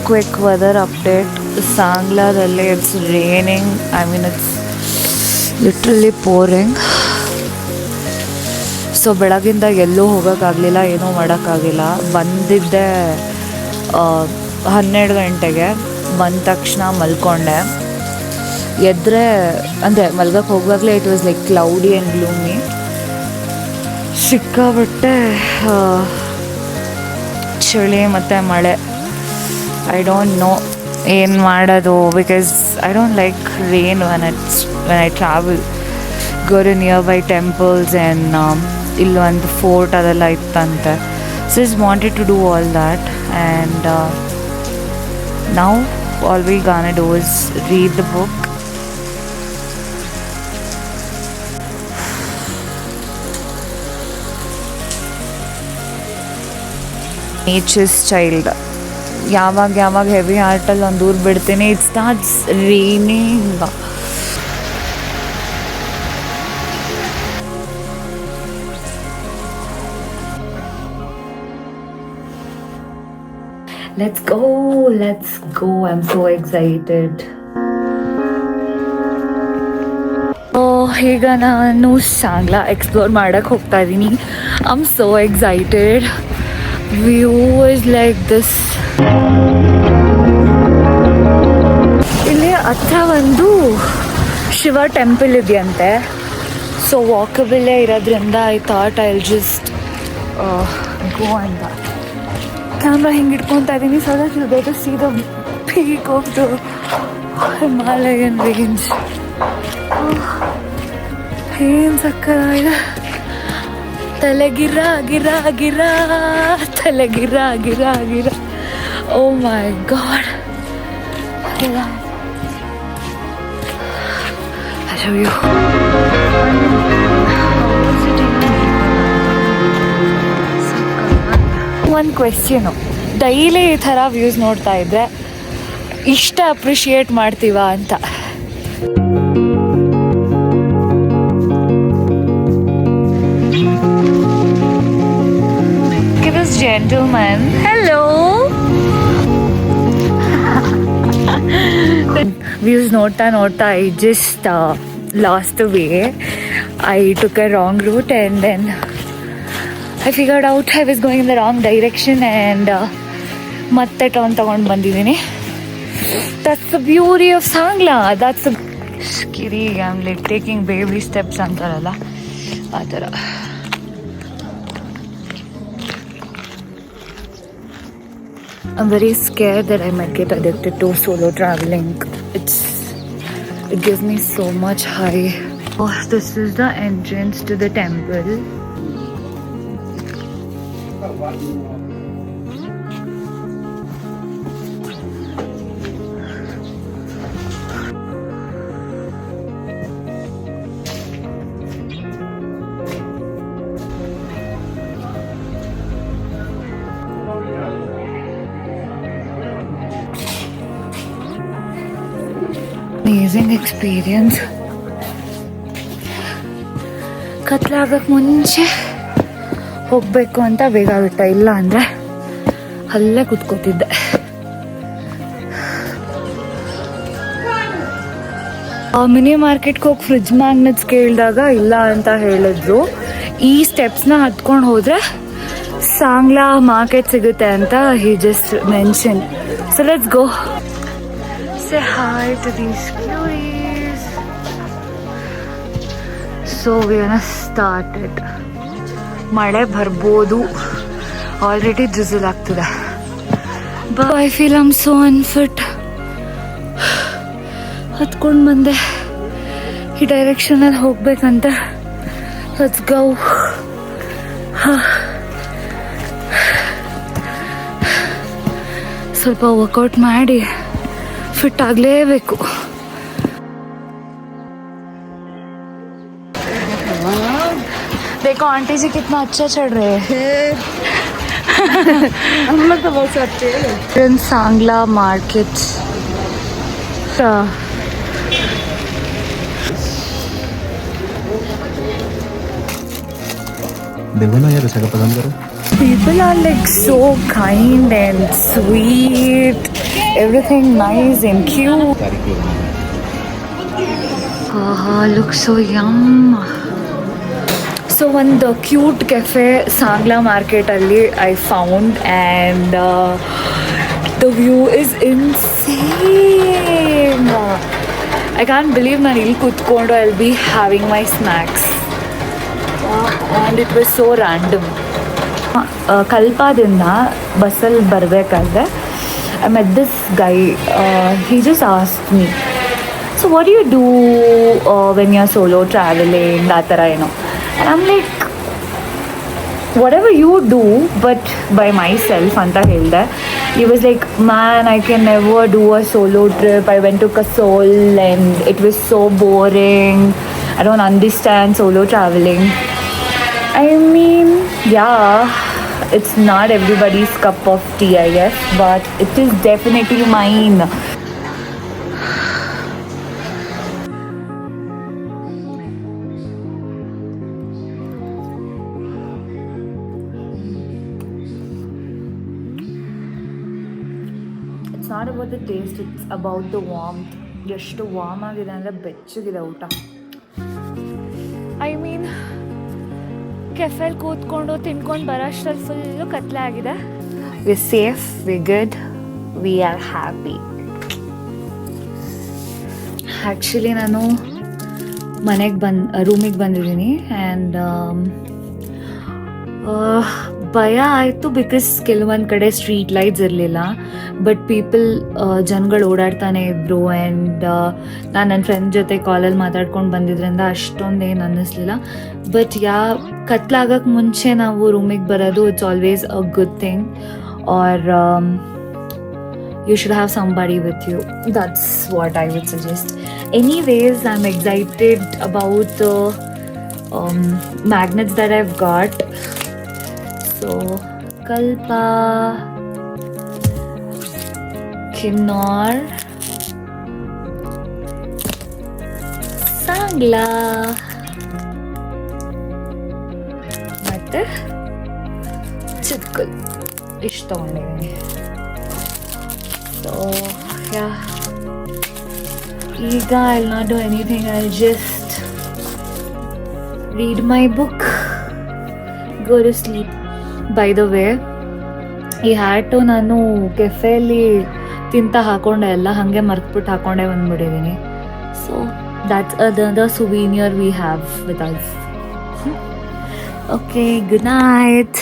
quick weather update. Sangladalli it's raining. I mean it's literally pouring. So ಬೆಳಗಿಂದ ಎಲ್ಲೂ ಹೋಗೋಕ್ಕಾಗಲಿಲ್ಲ, ಏನೂ ಮಾಡೋಕ್ಕಾಗಿಲ್ಲ. ಬಂದಿದ್ದೆ 12 ಗಂಟೆಗೆ. ಬಂದ ತಕ್ಷಣ ಮಲ್ಕೊಂಡೆ. ಎದ್ದರೆ ಅಂದರೆ ಮಲ್ಗಕ್ಕೆ ಹೋಗುವಾಗಲೇ it was like cloudy and gloomy. ಸಿಕ್ಕಾಬಟ್ಟೆ ಚಳಿ ಮತ್ತು ಮಳೆ. ಐ ಡೋಂಟ್ ನೋ ಏನು ಮಾಡೋದು, because I don't like rain when I travel. Go to nearby temples and ಇಲ್ಲೊಂದು ಫೋರ್ಟ್ ಅದೆಲ್ಲ ಇತ್ತಂತೆ. So is wanted to do all that and now all we gonna do is read the book. Nature's child. ಯಾವಾಗ heavy ಹಾರ್ಟಲ್ಲಿ ಒಂದು ಊರು ಬಿಡ್ತೀನಿ, it's starts raining. Let's go. I'm so excited. ಈಗ ನಾನು ಸಾಂಗ್ಲಾ ಎಕ್ಸ್ಪ್ಲೋರ್ ಮಾಡೋಕ್ಕೆ ಹೋಗ್ತಾ ಇದ್ದೀನಿ. I am so excited. View is like this. ಇಲ್ಲಿ ಹತ್ರ ಒಂದು ಶಿವ ಟೆಂಪಲ್ ಇದೆಯಂತೆ. ಸೊ ವಾಕಬಲ್ಲೇ ಇರೋದ್ರಿಂದ I thought I will just go ಅಂತ. ಕ್ಯಾಮ್ರಾ ಹಿಂಗೆ ಇಟ್ಕೊತಾ ಇದ್ದೀನಿ, so that you get to see the peak of the Himalayan range. ಏನು ಸಕ್ಕತ್ತಾಗಿದೆ. ತಲೆಗಿರ ಗಿರ ಗಿರ ತಲೆಗಿರ ಗಿರ ಗಿರ. Oh my god. I'll show you. ಒಂದು ಕ್ವೆಶ್ಚನು, ಡೈಲಿ ಈ ಥರ ವ್ಯೂಸ್ ನೋಡ್ತಾ ಇದ್ದರೆ ಇಷ್ಟ ಅಪ್ರಿಷಿಯೇಟ್ ಮಾಡ್ತೀವ ಅಂತ. This gentleman, hello. Views ನೋಡ್ತಾ I just lost the way. I took a wrong route and then I figured out I was going in the wrong direction and ಮತ್ತೆ ಟರ್ನ್ ತಗೊಂಡು ಬಂದಿದ್ದೀನಿ. That's the beauty of Sangla. That's the scary. I'm like taking baby steps ಅಂತಾರಲ್ಲ ಆ ಥರ. I'm very scared that I might get addicted to solo traveling. It gives me so much high. Oh, this is the entrance to the temple. Amazing experience. ಕತ್ಲಾಗಕ್ಕೆ ಮುಂಚೆ ಹೋಗಬೇಕು ಅಂತ ಬೇಗ ಆಗುತ್ತಾ, ಇಲ್ಲ ಅಂದರೆ ಅಲ್ಲೇ ಕೂತ್ಕೋತಿದ್ದೆ. ಮಿನಿ ಮಾರ್ಕೆಟ್ಗೆ ಹೋಗಿ ಫ್ರಿಡ್ಜ್ ಮ್ಯಾಗ್ನೆಟ್ಸ್ ಕೇಳಿದಾಗ ಇಲ್ಲ ಅಂತ ಹೇಳಿದ್ರು. ಈ ಸ್ಟೆಪ್ಸ್ನ ಹತ್ಕೊಂಡು ಹೋದರೆ ಸಾಂಗ್ಲಾ ಮಾರ್ಕೆಟ್ ಸಿಗುತ್ತೆ ಅಂತ he just mentioned. So let's go. Say hi to these cuties. So we're gonna start it. ಮಳೆ ಬರ್ಬೋದು, ಆಲ್ರೆಡಿ drizzle ಆಗ್ತಿದೆ. But I feel I'm so unfit. ಹತ್ಕೊಂಡು ಬಂದೆ ಈ ಡೈರೆಕ್ಷನಲ್ಲಿ ಹೋಗ್ಬೇಕಂತ. Let's go. ಸ್ವಲ್ಪ ವರ್ಕೌಟ್ ಮಾಡಿ ಫಿಟ್ ಆಗಲೇಬೇಕು. देखो आंटी जी कितना अच्छा चढ़ रहे हैं. हम लोग तो बहुत अच्छे हैं. in Sangla market. देखो ना यार, ऐसा का पसंद करो. People are like so kind and sweet. everything nice and cute. Looks so yum. So ಒಂದು ಕ್ಯೂಟ್ ಕೆಫೆ ಸಾಂಗ್ಲಾ ಮಾರ್ಕೆಟಲ್ಲಿ I found and the view is insane. I can believe ನಾನು ಇಲ್ಲಿ ಕೂತ್ಕೊಂಡು I will be having my snacks and it was so random. ಕಲ್ಪಾದಿಂದ ಬಸ್ಸಲ್ಲಿ ಬರಬೇಕಾದ್ರೆ I met this guy, he just asked me, so what you do when you are solo travelling, ಆ ಥರ ಏನೋ. And I'm like, whatever you do, but by myself, anta helda. He was like, man, I can never do a solo trip. I went to Kasol and it was so boring. I don't understand solo traveling. I mean, yeah, it's not everybody's cup of tea, I guess, but it is definitely mine. It's not about the taste, it's about the warmth. ಎಷ್ಟು warm ಆಗಿದೆ ಅಂದರೆ ಬೆಚ್ಚಗಿದೆ ಊಟ. I mean ಕೆಫೆಲ್ ಕೂತ್ಕೊಂಡು ತಿನ್ಕೊಂಡು ಬರೋಷ್ಟರಲ್ಲಿ full ಕತ್ಲೆ ಆಗಿದೆ. We safe, we good, we are happy. Actually ನಾನು ರೂಮಿಗೆ ಬಂದಿದ್ದೀನಿ ಆ್ಯಂಡ್ ಭಯ ಆಯಿತು ಬಿಕಾಸ್ ಕೆಲವೊಂದು ಕಡೆ ಸ್ಟ್ರೀಟ್ ಲೈಟ್ಸ್ ಇರಲಿಲ್ಲ, ಬಟ್ ಜನಗಳು ಓಡಾಡ್ತಾನೆ ಇದ್ದರು ಆ್ಯಂಡ್ ನಾನು ನನ್ನ ಫ್ರೆಂಡ್ ಜೊತೆ ಕಾಲಲ್ಲಿ ಮಾತಾಡ್ಕೊಂಡು ಬಂದಿದ್ದರಿಂದ ಅಷ್ಟೊಂದೇನು ಅನ್ನಿಸ್ಲಿಲ್ಲ. ಬಟ್ ಕತ್ಲಾಗಕ್ಕೆ ಮುಂಚೆ ನಾವು ರೂಮಿಗೆ ಬರೋದು it's always a good thing, or you should have somebody with you. That's what I would suggest. Anyways, I'm excited about the magnets that I've got. So, Kalpa, Kinnor, Sangla, ಮತ್ತೆ ಚಿತ್ಕಲ್ ಇಷ್ಟು ತಗೊಂಡಿದ್ದೀನಿ. So, yeah. ಈಗ I'll not do anything. I'll just read my book, go to sleep. By the way, ಈ hat ನಾನು ಕೆಫೆಯಲ್ಲಿ ತಿಂತ ಹಾಕೊಂಡೆ ಎಲ್ಲ ಹಾಗೆ ಮರ್ತ್ಬಿಟ್ಟು ಹಾಕೊಂಡೆ ಬಂದ್ಬಿಟ್ಟಿದ್ದೀನಿ. So that's another souvenir we have with us. Okay, good night.